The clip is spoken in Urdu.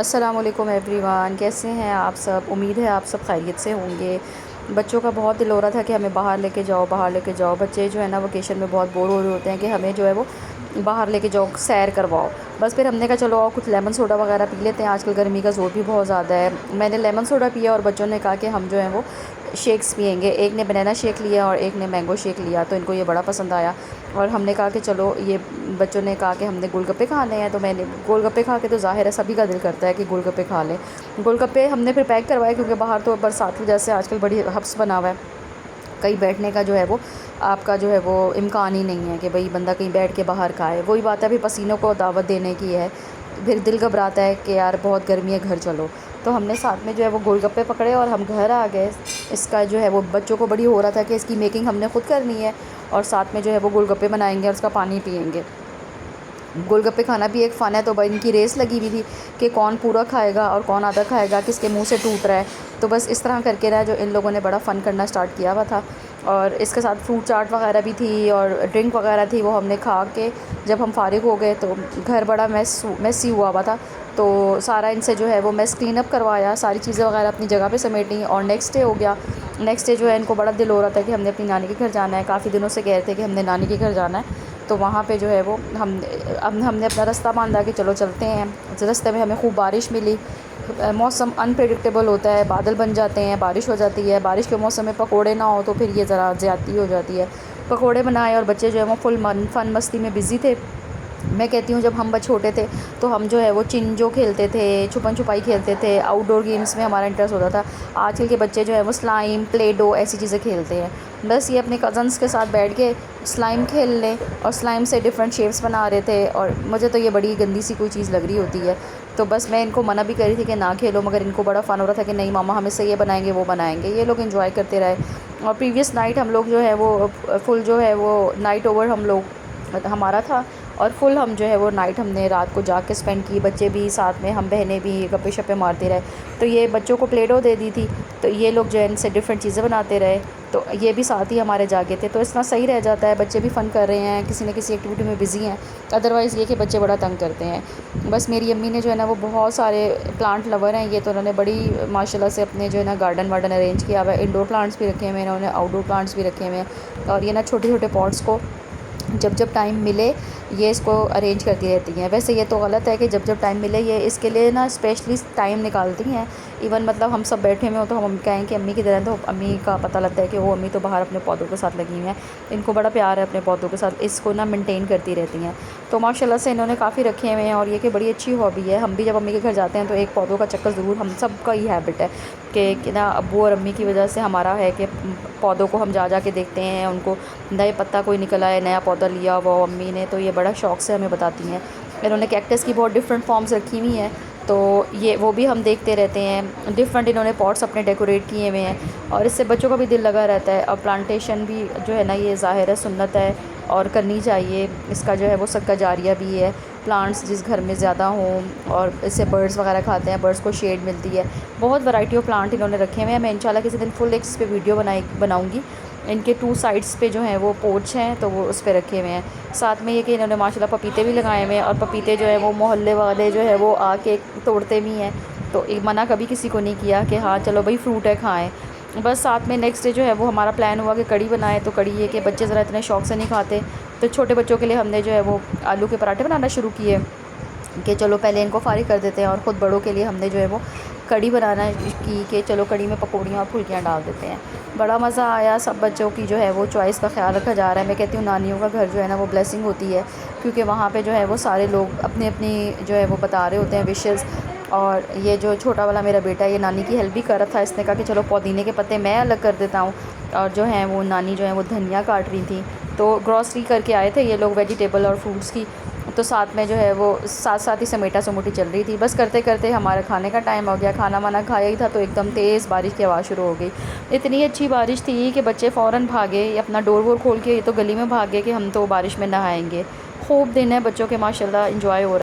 السلام علیکم ایوری ون، کیسے ہیں آپ سب؟ امید ہے آپ سب خیریت سے ہوں گے۔ بچوں کا بہت دل ہو رہا تھا کہ ہمیں باہر لے کے جاؤ، باہر لے کے جاؤ۔ بچے جو ہے نا ویکیشن میں بہت بور ہو رہے ہوتے ہیں کہ ہمیں جو ہے وہ باہر لے کے جاؤ، سیر کرواؤ۔ بس پھر ہم نے کہا چلو آؤ کچھ لیمن سوڈا وغیرہ پی لیتے ہیں، آج کل گرمی کا زور بھی بہت زیادہ ہے۔ میں نے لیمن سوڈا پیا اور بچوں نے کہا کہ ہم جو ہیں وہ شیکس پئیں گے۔ ایک نے بنانا شیک لیا اور ایک نے مینگو شیک لیا، تو ان کو یہ بڑا پسند آیا۔ اور ہم نے کہا کہ چلو، یہ بچوں نے کہا کہ ہم نے گول گپے کھانے ہیں، تو میں نے گول گپے کھا کے تو ظاہر ہے سبھی کا دل کرتا ہے کہ گول گپے کھا لیں۔ گول گپے ہم نے پھر پیک کروائے، کیونکہ باہر تو برسات کی وجہ سے آج کل بڑی حبس بنا ہوا ہے، کہیں بیٹھنے کا جو ہے وہ آپ کا جو ہے وہ امکان ہی نہیں ہے کہ بھئی بندہ کہیں بیٹھ کے باہر کھائے۔ وہی بات ہے، ابھی پسینوں کو دعوت دینے کی ہے، پھر دل گھبراتا ہے کہ یار بہت گرمی ہے، گھر چلو۔ تو ہم نے ساتھ میں جو ہے وہ گول گپے پکڑے اور ہم گھر آ گئے۔ اس کا جو ہے وہ بچوں کو بڑی ہو رہا تھا کہ اس کی میکنگ ہم نے خود کرنی ہے، اور ساتھ میں جو ہے وہ گول گپے بنائیں گے اور اس کا پانی پئیں گے۔ گول گپے کھانا بھی ایک فن ہے، تو ان کی ریس لگی ہوئی تھی کہ کون پورا کھائے گا اور کون آدھا کھائے گا، کس کے منہ سے ٹوٹ رہا ہے۔ تو بس اس طرح کر کے نا جو ان لوگوں نے بڑا فن کرنا سٹارٹ کیا ہوا تھا، اور اس کے ساتھ فروٹ چاٹ وغیرہ بھی تھی اور ڈرنک وغیرہ تھی، وہ ہم نے کھا کے جب ہم فارغ ہو گئے تو گھر بڑا میسی ہوا ہوا تھا۔ تو سارا ان سے جو ہے وہ میس کلین اپ کروایا، ساری چیزیں وغیرہ اپنی جگہ پہ سمیٹیں، اور نیکسٹ ڈے ہو گیا۔ نیکسٹ ڈے جو ہے ان کو بڑا دل ہو رہا تھا کہ ہم نے اپنی نانی کے گھر جانا ہے، کافی دنوں سے کہہ رہے تھے کہ ہم نے نانی کے گھر جانا ہے۔ تو وہاں پہ جو ہے وہ ہم نے اپنا رستہ باندھا کہ چلو چلتے ہیں۔ رستے میں ہمیں خوب بارش ملی۔ موسم انپریڈکٹیبل ہوتا ہے، بادل بن جاتے ہیں، بارش ہو جاتی ہے۔ بارش کے موسم میں پکوڑے نہ ہو تو پھر یہ ذرا زیادتی ہو جاتی ہے۔ پکوڑے بنائے اور بچے جو ہے وہ فل فن مستی میں بزی تھے۔ میں کہتی ہوں جب ہم چھوٹے تھے تو ہم جو ہے وہ چنجو کھیلتے تھے، چھپن چھپائی کھیلتے تھے، آؤٹ ڈور گیمز میں ہمارا انٹرسٹ ہوتا تھا۔ آج کل کے بچے جو ہے وہ سلائم، پلے ڈو ایسی چیزیں کھیلتے ہیں۔ بس یہ اپنے کزنس کے ساتھ بیٹھ کے سلائم کھیل لیں، اور سلائم سے ڈفرینٹ شیپس بنا رہے تھے، اور مجھے تو یہ بڑی گندی سی کوئی چیز لگ رہی ہوتی ہے۔ تو بس میں ان کو منع بھی کر رہی تھی کہ نہ کھیلو، مگر ان کو بڑا فن ہو رہا تھا کہ نہیں ماما ہم اس سے یہ بنائیں گے، وہ بنائیں گے۔ یہ لوگ انجوائے کرتے رہے، اور پریویس نائٹ ہم لوگ جو ہے وہ فل جو ہے وہ نائٹ اوور ہم لوگ ہمارا تھا، اور فل ہم جو ہے وہ نائٹ ہم نے رات کو جاگ کے اسپینڈ کی، بچے بھی ساتھ میں، ہم بہنیں بھی گپے شپے مارتے رہے۔ تو یہ بچوں کو پلے ڈو دے دی تھی، تو یہ لوگ جو ہے ان سے ڈفرینٹ چیزیں بناتے رہے، تو یہ بھی ساتھ ہی ہمارے جاگے تھے۔ تو اس طرح صحیح رہ جاتا ہے، بچے بھی فن کر رہے ہیں، کسی نہ کسی ایکٹیویٹی میں بزی ہیں۔ ادروائز یہ کہ بچے بڑا تنگ کرتے ہیں۔ بس میری امی نے جو ہے نا وہ بہت سارے پلانٹ لور ہیں یہ، تو انہوں نے بڑی ماشاء اللہ سے اپنے جو ہے نا گارڈن وارڈن ارینج کیا ہوا ہے۔ انڈور پلانٹس بھی رکھے ہوئے ہیں انہوں نے، آؤٹ ڈور پلانٹس بھی رکھے ہوئے ہیں، اور یہ نا چھوٹے چھوٹے پاٹس کو جب جب ٹائم ملے یہ اس کو ارینج کرتی رہتی ہیں۔ ویسے یہ تو غلط ہے کہ جب جب ٹائم ملے، یہ اس کے لیے نا اسپیشلی ٹائم نکالتی ہیں۔ ایون مطلب ہم سب بیٹھے ہوئے ہوں تو ہم کہیں کہ امی کی طرح، تو امی کا پتہ لگتا ہے کہ وہ امی تو باہر اپنے پودوں کے ساتھ لگی ہوئی ہیں، ان کو بڑا پیار ہے اپنے پودوں کے ساتھ، اس کو نا مینٹین کرتی رہتی ہیں۔ تو ماشاء اللہ سے انہوں نے کافی رکھے ہوئے ہیں، اور یہ کہ بڑی اچھی ہابی ہے۔ ہم بھی جب امی کے گھر جاتے ہیں تو ایک پودوں کا چکر ضرور، ہم سب کا ہی ہیبٹ ہے کہ نا ابو اور امی کی وجہ سے ہمارا ہے کہ پودوں کو ہم جا جا کے دیکھتے ہیں، ان کو نئے پتا کوئی نکل آئے، نیا پودا لیا وہ امی نے، تو یہ بڑا شوق سے ہمیں بتاتی ہیں۔ انہوں نے کیکٹس کی بہت ڈفرینٹ فارمز رکھی ہوئی ہیں، تو یہ وہ بھی ہم دیکھتے رہتے ہیں۔ ڈفرینٹ انہوں نے پاٹس اپنے ڈیکوریٹ کیے ہوئے ہیں، اور اس سے بچوں کا بھی دل لگا رہتا ہے۔ اور پلانٹیشن بھی جو ہے نا یہ ظاہر ہے سنت ہے اور کرنی چاہیے، اس کا جو ہے وہ صدقہ جاریہ بھی ہے۔ پلانٹس جس گھر میں زیادہ ہوں، اور اس سے برڈز وغیرہ کھاتے ہیں، برڈز کو شیڈ ملتی ہے۔ بہت ورائٹی آف پلانٹ انہوں نے رکھے ہوئے ہیں۔ میں انشاءاللہ کسی دن فل ایک اس پہ ویڈیو بناؤں گی۔ ان کے 2 سائڈس پہ جو ہیں وہ پورچ ہیں، تو وہ اس پہ رکھے ہوئے ہیں۔ ساتھ میں یہ کہ انہوں نے ماشاءاللہ پپیتے بھی لگائے ہوئے ہیں، اور پپیتے جو ہے وہ محلے والے جو ہے وہ آ کے توڑتے بھی ہیں، تو منع کبھی کسی کو نہیں کیا کہ ہاں چلو بھائی فروٹ ہے کھائیں۔ بس ساتھ میں نیکسٹ ڈے جو ہے وہ ہمارا پلان ہوا کہ کڑی بنائے، تو کڑی یہ کہ بچے ذرا اتنے شوق سے نہیں کھاتے، تو چھوٹے بچوں کے لیے ہم نے جو ہے وہ آلو کے پراٹھے بنانا شروع کیے کہ چلو پہلے ان کو فارغ کر دیتے ہیں، اور خود بڑوں کے لیے ہم نے جو ہے وہ کڑی بنانا کی کہ چلو کڑی میں پکوڑیاں اور پھلکیاں ڈال دیتے ہیں۔ بڑا مزہ آیا، سب بچوں کی جو ہے وہ چوائس کا خیال رکھا جا رہا ہے۔ میں کہتی ہوں نانیوں کا گھر جو ہے نا وہ بلیسنگ ہوتی ہے، کیونکہ وہاں پہ جو ہے وہ سارے لوگ اپنی اپنی جو ہے وہ بتا رہے ہوتے ہیں وشز۔ اور یہ جو چھوٹا والا میرا بیٹا ہے یہ نانی کی ہیلپ بھی کر رہا تھا، اس نے کہا کہ چلو پودینے کے پتے میں الگ کر دیتا ہوں، اور جو ہیں وہ نانی جو ہے وہ دھنیا کاٹ رہی تھیں۔ تو گروسری کر کے آئے تھے یہ لوگ ویجیٹیبل اور فروٹس کی، تو ساتھ میں جو ہے وہ ساتھ ساتھ ہی سمیٹا سموٹی چل رہی تھی۔ بس کرتے کرتے ہمارا کھانے کا ٹائم ہو گیا، کھانا وانا کھایا ہی تھا تو ایک دم تیز بارش کی آواز شروع ہو گئی۔ اتنی اچھی بارش تھی کہ بچے فوراً بھاگے، اپنا ڈور وور کھول کے یہ تو گلی میں بھاگ گئے کہ ہم تو بارش میں نہائیں گے۔ خوب دن ہے بچوں کے ماشاءاللہ، انجوائے ہو رہا ہے۔